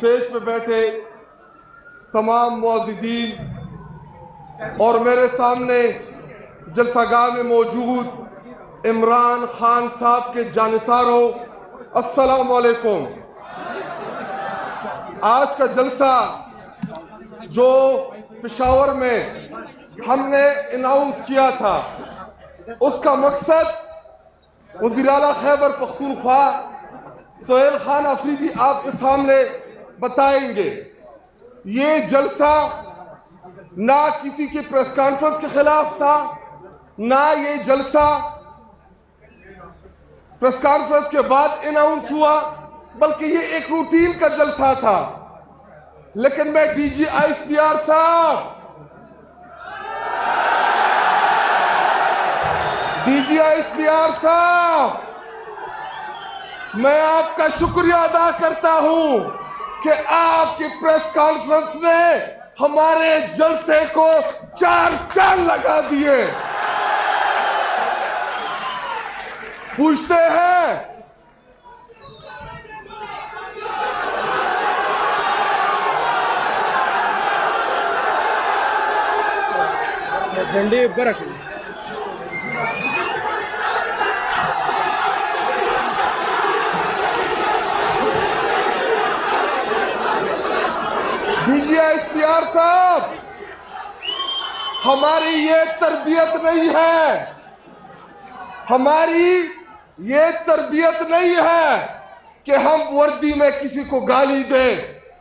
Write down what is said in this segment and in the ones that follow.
Stage پہ بیٹھے تمام معززین اور میرے سامنے جلسہ گاہ میں موجود عمران خان صاحب کے جانثاروں، السلام علیکم۔ آج کا جلسہ جو پشاور میں ہم نے اناؤنس کیا تھا، اس کا مقصد وزیر اعلیٰ خیبر پختونخوا سہیل خان آفریدی آپ کے سامنے بتائیں گے۔ یہ جلسہ نہ کسی کی پریس کانفرنس کے خلاف تھا، نہ یہ جلسہ پریس کانفرنس کے بعد اناؤنس ہوا، بلکہ یہ ایک روٹین کا جلسہ تھا۔ لیکن میں D G I S P R صاحب، میں آپ کا شکریہ ادا کرتا ہوں کہ آپ کی پریس کانفرنس نے ہمارے جلسے کو 4 چاند لگا دیے۔ پوچھتے ہیں جھنڈے اوپر رکھیں۔ D G I S P R صاحب، ہماری یہ تربیت نہیں ہے، کہ ہم وردی میں کسی کو گالی دیں،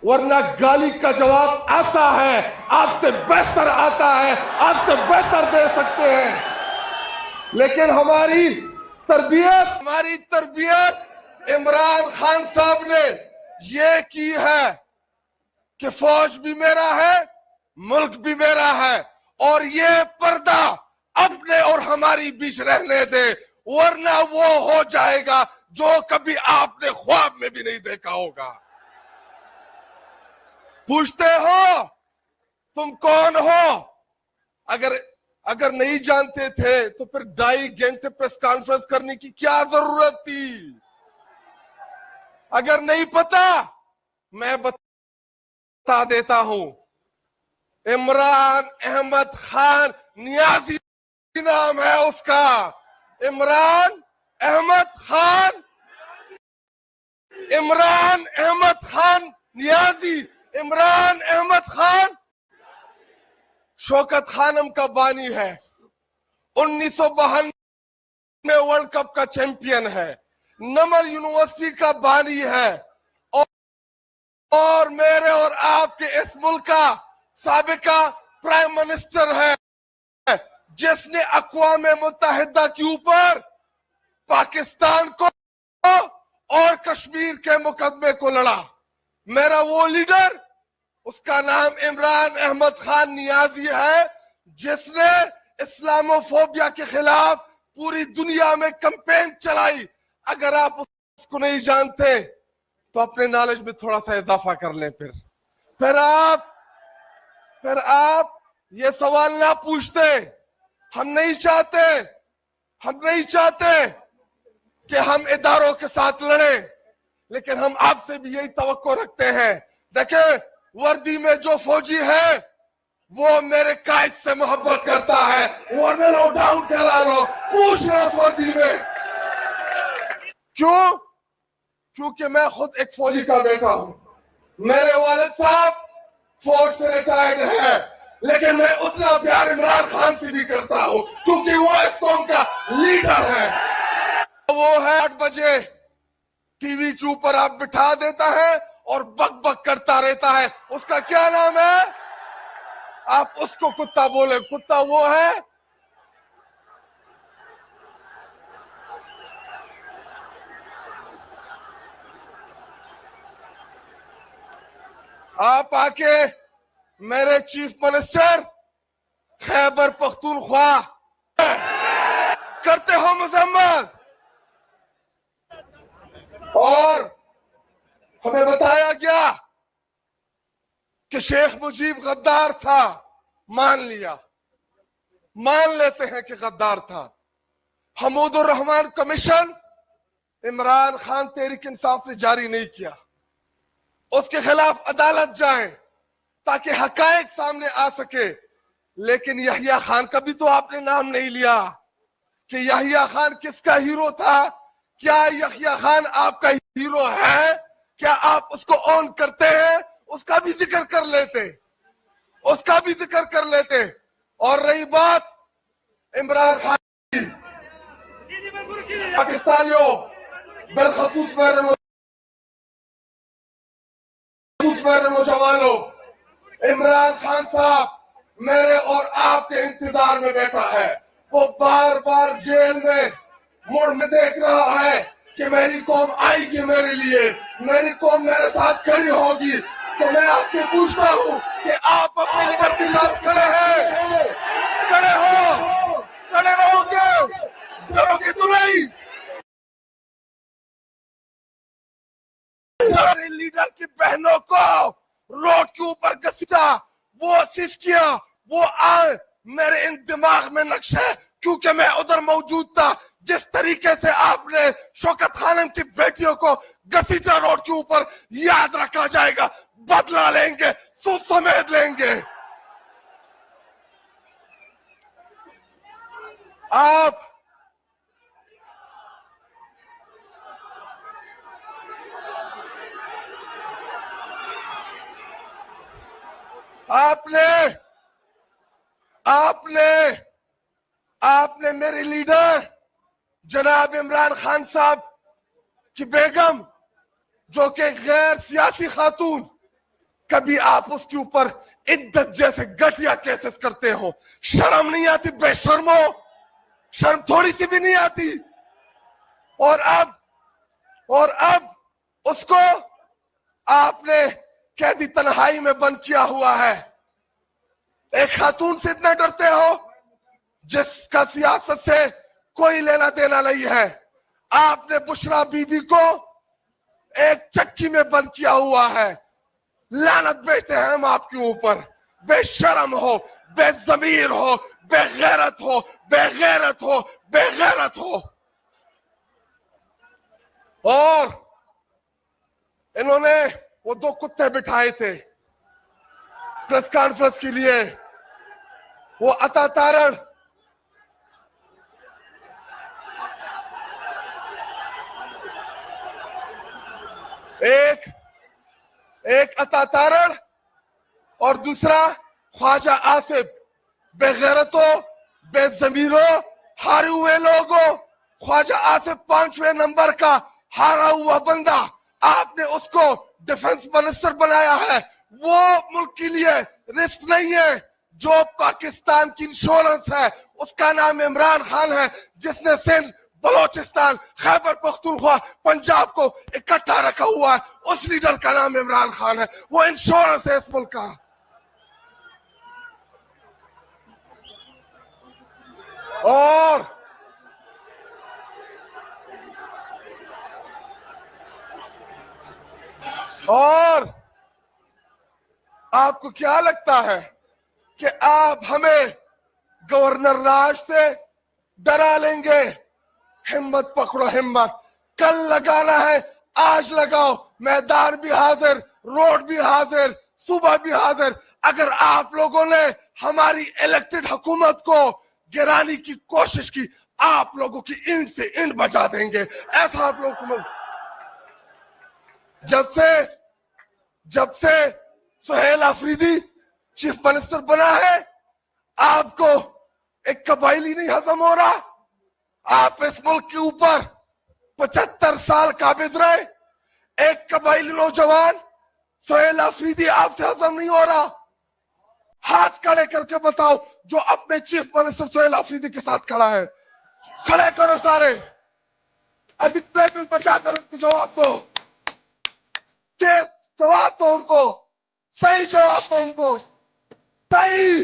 ورنہ گالی کا جواب آتا ہے، آپ سے بہتر آتا ہے، آپ سے بہتر دے سکتے ہیں۔ لیکن ہماری تربیت عمران خان صاحب نے یہ کی ہے کہ فوج بھی میرا ہے، ملک بھی میرا ہے، اور یہ پردہ اپنے اور ہماری بیچ رہنے دے، ورنہ وہ ہو جائے گا جو کبھی آپ نے خواب میں بھی نہیں دیکھا ہوگا۔ پوچھتے ہو تم کون ہو؟ اگر نہیں جانتے تھے تو پھر 2.5 گھنٹے پریس کانفرنس کرنے کی کیا ضرورت تھی؟ اگر نہیں پتا میں بتا دیتا ہوں، عمران احمد خان نیازی نام ہے اس کا۔ عمران احمد خان نیازی، عمران احمد خان شوکت خانم کا بانی ہے، 1952 میں ورلڈ کپ کا چیمپئن ہے، نمل یونیورسٹی کا بانی ہے، اور میرے اور آپ کے اس ملک کا سابقہ پرائم منسٹر ہے، جس نے اقوام متحدہ کے اوپر پاکستان کو اور کشمیر کے مقدمے کو لڑا۔ میرا وہ لیڈر، اس کا نام عمران احمد خان نیازی ہے، جس نے اسلامو فوبیا کے خلاف پوری دنیا میں کمپین چلائی۔ اگر آپ اس کو نہیں جانتے تو اپنے نالج میں تھوڑا سا اضافہ کر لیں۔ پھر آپ یہ سوال نہ پوچھتے۔ ہم نہیں چاہتے کہ ہم اداروں کے ساتھ لڑیں، لیکن ہم آپ سے بھی یہی توقع رکھتے ہیں۔ دیکھیں، وردی میں جو فوجی ہے وہ میرے قائد سے محبت کرتا ہے، ورنہ لو ڈاؤن کرا لو، پوچھ لو اس وردی میں۔ کیونکہ میں خود ایک فوجی کا بیٹا ہوں، میرے والد صاحب فوج سے ریٹائرڈ ہے، لیکن میں اتنا پیار عمران خان سے بھی کرتا ہوں کیونکہ وہ اس قوم کا لیڈر ہے۔ وہ ہے 8 بجے ٹی وی کے اوپر آپ بٹھا دیتا ہے اور بک بک کرتا رہتا ہے، اس کا کیا نام ہے؟ آپ اس کو کتا بولے، کتا وہ ہے۔ آپ آکے میرے چیف منسٹر خیبر پختونخوا کرتے ہو مذمت، اور ہمیں بتایا گیا کہ شیخ مجیب غدار تھا، مان لیتے ہیں کہ غدار تھا۔ حمود الرحمان کمیشن عمران خان تحریک انصاف نے جاری نہیں کیا، اس کے خلاف عدالت جائیں تاکہ حقائق سامنے آ سکے. لیکن یحییٰ خان کا بھی تو آپ نے نام نہیں لیا کہ یحییٰ خان کس کا ہیرو تھا. کیا یحییٰ خان آپ کا ہیرو ہے؟ کیا آپ اس کو اون کرتے ہیں؟ اس کا بھی ذکر کر لیتے، اس کا بھی ذکر کر لیتے. اور رہی بات عمران خان پاکستانیوں، بالخصوص میرے نوجوانوں، عمران خان صاحب میرے اور آپ کے انتظار میں بیٹھا ہے. وہ بار بار جیل میں مڑ میں دیکھ رہا ہے کہ میری قوم آئے گی میرے لیے، میری قوم میرے ساتھ کھڑی ہوگی. تو میں آپ سے پوچھتا ہوں کہ آپ اپنے لیڈر کے ساتھ کھڑے ہیں؟ کھڑے ہو، کھڑے رہو گے، ڈرو گے تو نہیں. لیڈر کی بہنوں کو روڈ کے اوپر گھسیٹا، وہ سیز کیا، وہ آئے. میرے ان دماغ میں نقش ہے کیونکہ میں ادھر موجود تھا. جس طریقے سے آپ نے شوکت خانم کی بیٹیوں کو گھسیٹا روڈ کے اوپر، یاد رکھا جائے گا. بدلہ لیں گے، سود سمیت لیں گے. آپ نے میرے لیڈر جناب عمران خان صاحب کی بیگم جو کہ غیر سیاسی خاتون، کبھی آپ اس کے اوپر عدت جیسے گھٹیا کیسز کرتے ہو؟ شرم نہیں آتی؟ بے شرمو، شرم تھوڑی سی بھی نہیں آتی؟ اور اب اس کو آپ نے قیدی تنہائی میں بند کیا ہوا ہے. ایک خاتون سے اتنا ڈرتے ہو جس کا سیاست سے کوئی لینا دینا نہیں ہے. آپ نے بشرا بی بی کو ایک چکی میں بند کیا ہوا ہے. لعنت بیچتے ہیں ہم آپ کے اوپر. بے شرم ہو، بے ضمیر ہو، بے غیرت ہو، بے غیرت ہو، بے غیرت ہو. اور انہوں نے وہ دو کتے بٹھائے تھے پریس کانفرنس کے لیے. وہ عطا تارڑ، ایک عطا تارڑ اور دوسرا خواجہ آصف. بے غیرتوں، بے ضمیروں، ہارے ہوئے لوگوں. خواجہ آصف 5ویں نمبر کا ہارا ہوا بندہ، آپ نے اس کو ڈیفنس منسٹر بنایا ہے. وہ ملک کے لیے رسک نہیں ہے. جو پاکستان کی انشورنس ہے اس کا نام عمران خان ہے، جس نے سندھ، بلوچستان، خیبر پختونخوا، پنجاب کو اکٹھا رکھا ہوا ہے. اس لیڈر کا نام عمران خان ہے. وہ انشورنس ہے اس ملک کا. اور آپ کو کیا لگتا ہے کہ آپ ہمیں گورنر راج سے ڈرا لیں گے؟ ہمت پکڑو، ہمت. کل لگانا ہے آج لگاؤ. میدان بھی حاضر، روڈ بھی حاضر، صوبہ بھی حاضر. اگر آپ لوگوں نے ہماری الیکٹڈ حکومت کو گرانے کی کوشش کی، آپ لوگوں کی اینٹ سے اینٹ بچا دیں گے. ایسا آپ لوگوں کو جب سے سہیل آفریدی چیف منسٹر بنا ہے، آپ کو ایک قبائلی نہیں ہضم ہو رہا. آپ اس ملک کے اوپر 75 سال قابض رہے. ایک قبائلی نوجوان سہیل آفریدی آپ سے ہضم نہیں ہو رہا. ہاتھ کھڑے کر کے بتاؤ جو اپنے چیف منسٹر سہیل آفریدی کے ساتھ کھڑا ہے. کھڑے کرو سارے. ابھی ٹیبل بچا کر ان کو جواب دو. جواب دو ان کو. صحیح جواب دو ان کو. صحیح.